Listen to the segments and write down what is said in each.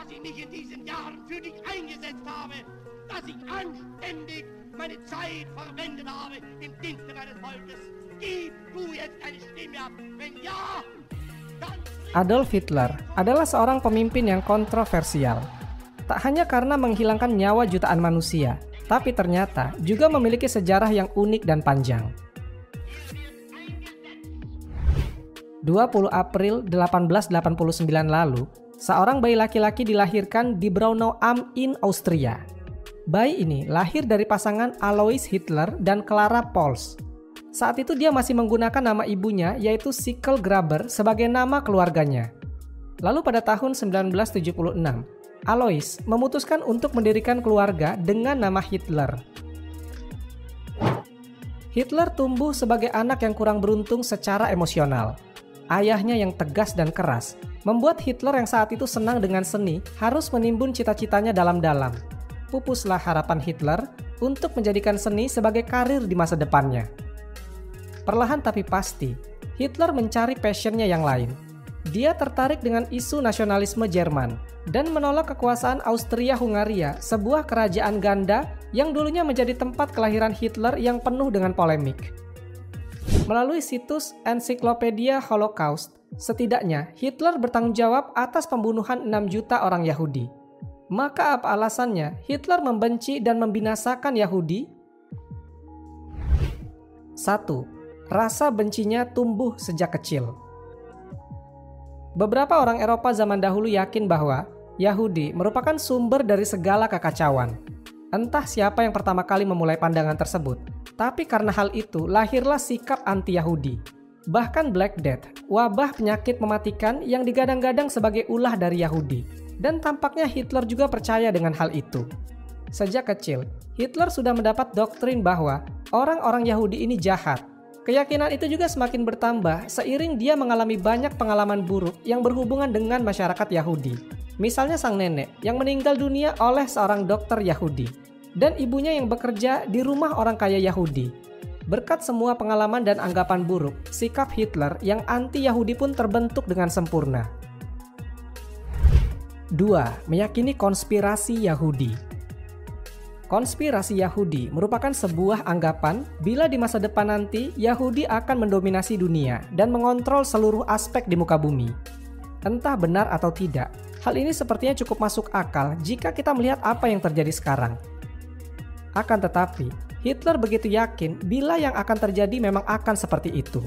dass ich mich in diesen Jahren für dich eingesetzt habe, dass ich anständig meine Zeit verwendet habe im Dienste meines Volkes. Gib du jetzt eine Stimme ab. Wenn ja, dann... Adolf Hitler adalah seorang pemimpin yang kontroversial. Tak hanya karena menghilangkan nyawa jutaan manusia, tapi ternyata juga memiliki sejarah yang unik dan panjang. 20 April 1889 lalu, seorang bayi laki-laki dilahirkan di Braunau am Inn, Austria. Bayi ini lahir dari pasangan Alois Hitler dan Clara Pols. Saat itu dia masih menggunakan nama ibunya yaitu Sikel Graber sebagai nama keluarganya. Lalu pada tahun 1976, Alois memutuskan untuk mendirikan keluarga dengan nama Hitler. Hitler tumbuh sebagai anak yang kurang beruntung secara emosional. Ayahnya yang tegas dan keras membuat Hitler yang saat itu senang dengan seni harus menimbun cita-citanya dalam-dalam. Pupuslah harapan Hitler untuk menjadikan seni sebagai karir di masa depannya. Perlahan tapi pasti, Hitler mencari passionnya yang lain. Dia tertarik dengan isu nasionalisme Jerman dan menolak kekuasaan Austria-Hungaria, sebuah kerajaan ganda yang dulunya menjadi tempat kelahiran Hitler yang penuh dengan polemik. Melalui situs ensiklopedia Holocaust, setidaknya Hitler bertanggung jawab atas pembunuhan 6 juta orang Yahudi. Maka apa alasannya Hitler membenci dan membinasakan Yahudi? 1. Rasa bencinya tumbuh sejak kecil. Beberapa orang Eropa zaman dahulu yakin bahwa Yahudi merupakan sumber dari segala kekacauan. Entah siapa yang pertama kali memulai pandangan tersebut, tapi karena hal itu lahirlah sikap anti-Yahudi. Bahkan Black Death, wabah penyakit mematikan yang digadang-gadang sebagai ulah dari Yahudi. Dan tampaknya Hitler juga percaya dengan hal itu. Sejak kecil, Hitler sudah mendapat doktrin bahwa orang-orang Yahudi ini jahat. Keyakinan itu juga semakin bertambah seiring dia mengalami banyak pengalaman buruk yang berhubungan dengan masyarakat Yahudi. Misalnya sang nenek yang meninggal dunia oleh seorang dokter Yahudi dan ibunya yang bekerja di rumah orang kaya Yahudi. Berkat semua pengalaman dan anggapan buruk, sikap Hitler yang anti-Yahudi pun terbentuk dengan sempurna. 2. Meyakini konspirasi Yahudi. Konspirasi Yahudi merupakan sebuah anggapan bila di masa depan nanti Yahudi akan mendominasi dunia dan mengontrol seluruh aspek di muka bumi. Entah benar atau tidak, hal ini sepertinya cukup masuk akal jika kita melihat apa yang terjadi sekarang. Akan tetapi, Hitler begitu yakin bila yang akan terjadi memang akan seperti itu.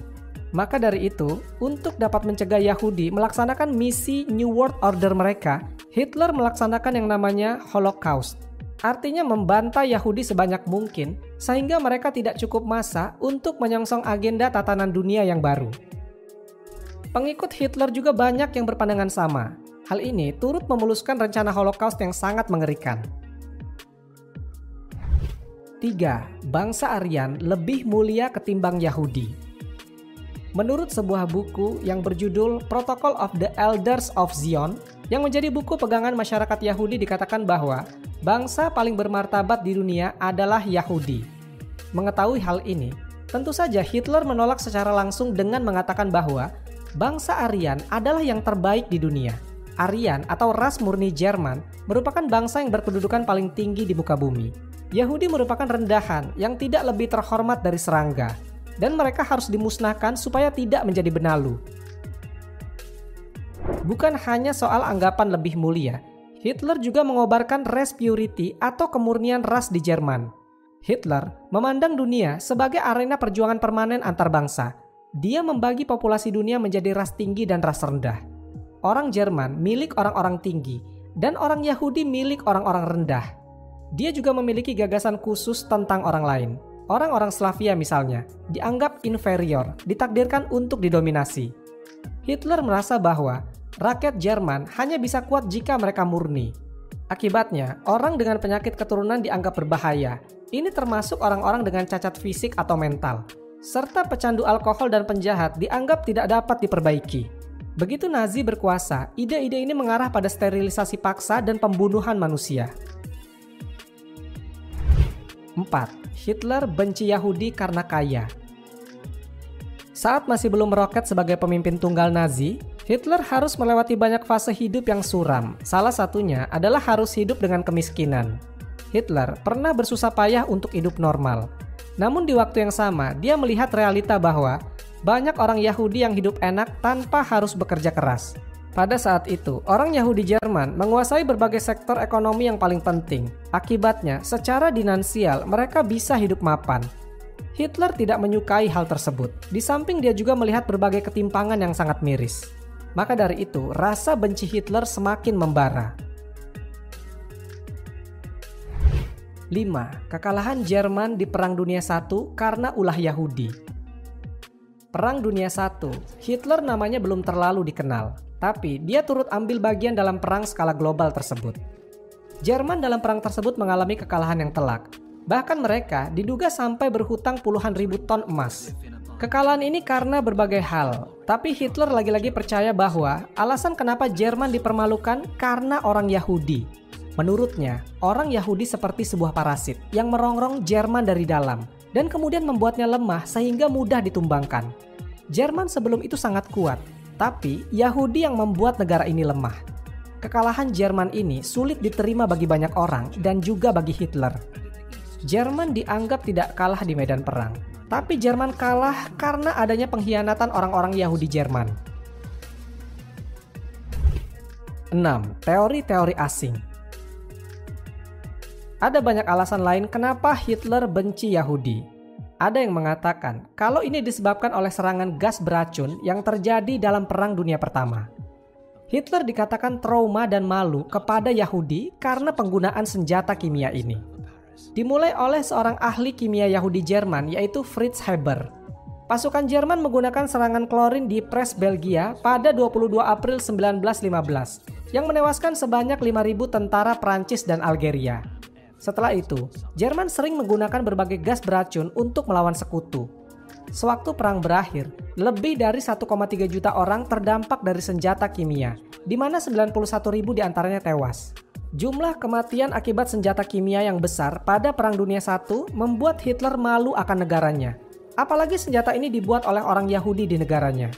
Maka dari itu, untuk dapat mencegah Yahudi melaksanakan misi New World Order mereka, Hitler melaksanakan yang namanya Holocaust. Artinya membantai Yahudi sebanyak mungkin, sehingga mereka tidak cukup masa untuk menyongsong agenda tatanan dunia yang baru. Pengikut Hitler juga banyak yang berpandangan sama. Hal ini turut memuluskan rencana Holocaust yang sangat mengerikan. 3. Bangsa Aryan lebih mulia ketimbang Yahudi. Menurut sebuah buku yang berjudul Protocol of the Elders of Zion, yang menjadi buku pegangan masyarakat Yahudi, dikatakan bahwa bangsa paling bermartabat di dunia adalah Yahudi. Mengetahui hal ini, tentu saja Hitler menolak secara langsung dengan mengatakan bahwa bangsa Aryan adalah yang terbaik di dunia. Aryan atau ras murni Jerman merupakan bangsa yang berkedudukan paling tinggi di muka bumi. Yahudi merupakan rendahan yang tidak lebih terhormat dari serangga, dan mereka harus dimusnahkan supaya tidak menjadi benalu. Bukan hanya soal anggapan lebih mulia, Hitler juga mengobarkan res purity atau kemurnian ras di Jerman. Hitler memandang dunia sebagai arena perjuangan permanen antar bangsa. Dia membagi populasi dunia menjadi ras tinggi dan ras rendah. Orang Jerman milik orang-orang tinggi, dan orang Yahudi milik orang-orang rendah. Dia juga memiliki gagasan khusus tentang orang lain. Orang-orang Slavia misalnya, dianggap inferior, ditakdirkan untuk didominasi. Hitler merasa bahwa rakyat Jerman hanya bisa kuat jika mereka murni. Akibatnya, orang dengan penyakit keturunan dianggap berbahaya. Ini termasuk orang-orang dengan cacat fisik atau mental. Serta pecandu alkohol dan penjahat dianggap tidak dapat diperbaiki. Begitu Nazi berkuasa, ide-ide ini mengarah pada sterilisasi paksa dan pembunuhan manusia. 4. Hitler benci Yahudi karena kaya. Saat masih belum meroket sebagai pemimpin tunggal Nazi, Hitler harus melewati banyak fase hidup yang suram. Salah satunya adalah harus hidup dengan kemiskinan. Hitler pernah bersusah payah untuk hidup normal. Namun di waktu yang sama, dia melihat realita bahwa banyak orang Yahudi yang hidup enak tanpa harus bekerja keras. Pada saat itu, orang Yahudi Jerman menguasai berbagai sektor ekonomi yang paling penting. Akibatnya, secara finansial mereka bisa hidup mapan. Hitler tidak menyukai hal tersebut. Di samping dia juga melihat berbagai ketimpangan yang sangat miris. Maka dari itu, rasa benci Hitler semakin membara. 5. Kekalahan Jerman di Perang Dunia I karena ulah Yahudi. Perang Dunia I, Hitler namanya belum terlalu dikenal, tapi dia turut ambil bagian dalam perang skala global tersebut. Jerman dalam perang tersebut mengalami kekalahan yang telak. Bahkan mereka diduga sampai berhutang puluhan ribu ton emas. Kekalahan ini karena berbagai hal, tapi Hitler lagi-lagi percaya bahwa alasan kenapa Jerman dipermalukan karena orang Yahudi. Menurutnya, orang Yahudi seperti sebuah parasit yang merongrong Jerman dari dalam dan kemudian membuatnya lemah sehingga mudah ditumbangkan. Jerman sebelum itu sangat kuat, tapi Yahudi yang membuat negara ini lemah. Kekalahan Jerman ini sulit diterima bagi banyak orang dan juga bagi Hitler. Jerman dianggap tidak kalah di medan perang, tapi Jerman kalah karena adanya pengkhianatan orang-orang Yahudi Jerman. 6. Teori-teori asing. Ada banyak alasan lain kenapa Hitler benci Yahudi. Ada yang mengatakan kalau ini disebabkan oleh serangan gas beracun yang terjadi dalam Perang Dunia Pertama. Hitler dikatakan trauma dan malu kepada Yahudi karena penggunaan senjata kimia ini. Dimulai oleh seorang ahli kimia Yahudi Jerman yaitu Fritz Haber. Pasukan Jerman menggunakan serangan klorin di Press Belgia pada 22 April 1915 yang menewaskan sebanyak 5.000 tentara Prancis dan Algeria. Setelah itu, Jerman sering menggunakan berbagai gas beracun untuk melawan sekutu. Sewaktu perang berakhir, lebih dari 1,3 juta orang terdampak dari senjata kimia, di mana 91.000 diantaranya tewas. Jumlah kematian akibat senjata kimia yang besar pada Perang Dunia I membuat Hitler malu akan negaranya. Apalagi senjata ini dibuat oleh orang Yahudi di negaranya.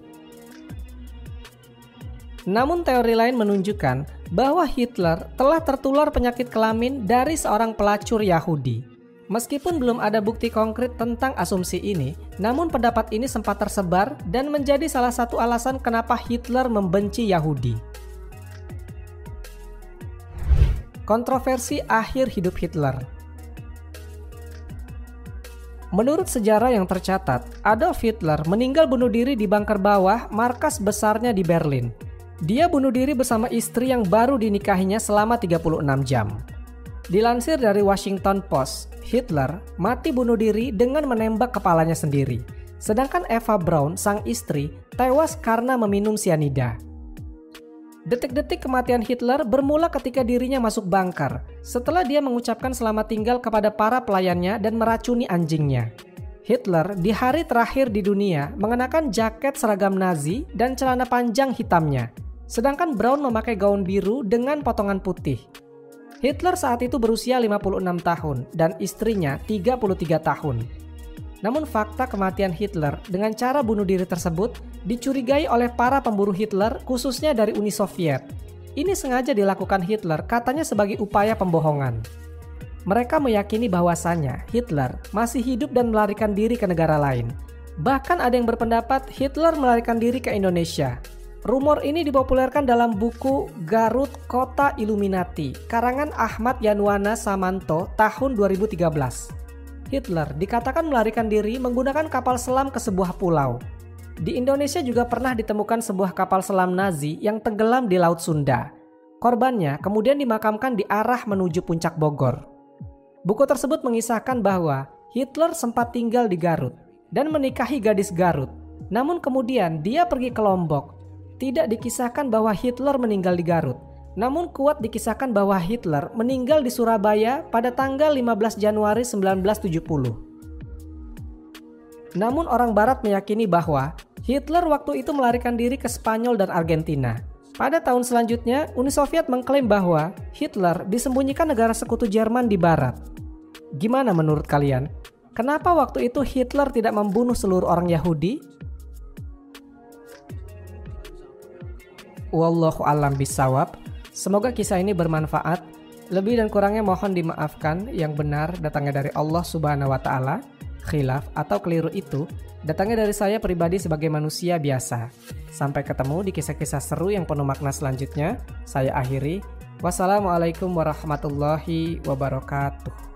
Namun teori lain menunjukkan bahwa Hitler telah tertular penyakit kelamin dari seorang pelacur Yahudi. Meskipun belum ada bukti konkret tentang asumsi ini, namun pendapat ini sempat tersebar dan menjadi salah satu alasan kenapa Hitler membenci Yahudi. Kontroversi akhir hidup Hitler. Menurut sejarah yang tercatat, Adolf Hitler meninggal bunuh diri di bunker bawah markas besarnya di Berlin. Dia bunuh diri bersama istri yang baru dinikahinya selama 36 jam. Dilansir dari Washington Post, Hitler mati bunuh diri dengan menembak kepalanya sendiri. Sedangkan Eva Braun, sang istri, tewas karena meminum sianida. Detik-detik kematian Hitler bermula ketika dirinya masuk bunker, setelah dia mengucapkan selamat tinggal kepada para pelayannya dan meracuni anjingnya. Hitler di hari terakhir di dunia mengenakan jaket seragam Nazi dan celana panjang hitamnya, sedangkan Braun memakai gaun biru dengan potongan putih. Hitler saat itu berusia 56 tahun dan istrinya 33 tahun. Namun fakta kematian Hitler dengan cara bunuh diri tersebut dicurigai oleh para pemburu Hitler khususnya dari Uni Soviet. Ini sengaja dilakukan Hitler katanya sebagai upaya pembohongan. Mereka meyakini bahwasannya Hitler masih hidup dan melarikan diri ke negara lain. Bahkan ada yang berpendapat Hitler melarikan diri ke Indonesia. Rumor ini dipopulerkan dalam buku Garut Kota Illuminati, karangan Ahmad Yanuana Samanto tahun 2013. Hitler dikatakan melarikan diri menggunakan kapal selam ke sebuah pulau. Di Indonesia juga pernah ditemukan sebuah kapal selam Nazi yang tenggelam di Laut Sunda. Korbannya kemudian dimakamkan di arah menuju Puncak Bogor. Buku tersebut mengisahkan bahwa Hitler sempat tinggal di Garut dan menikahi gadis Garut. Namun kemudian dia pergi ke Lombok. Tidak dikisahkan bahwa Hitler meninggal di Garut. Namun kuat dikisahkan bahwa Hitler meninggal di Surabaya pada tanggal 15 Januari 1970. Namun orang Barat meyakini bahwa Hitler waktu itu melarikan diri ke Spanyol dan Argentina. Pada tahun selanjutnya, Uni Soviet mengklaim bahwa Hitler disembunyikan negara sekutu Jerman di Barat. Gimana menurut kalian? Kenapa waktu itu Hitler tidak membunuh seluruh orang Yahudi? Wallahu a'lam bishawab. Semoga kisah ini bermanfaat. Lebih dan kurangnya mohon dimaafkan. Yang benar datangnya dari Allah Subhanahu wa Ta'ala. Khilaf atau keliru itu datangnya dari saya pribadi sebagai manusia biasa. Sampai ketemu di kisah-kisah seru yang penuh makna selanjutnya. Saya akhiri. Wassalamualaikum warahmatullahi wabarakatuh.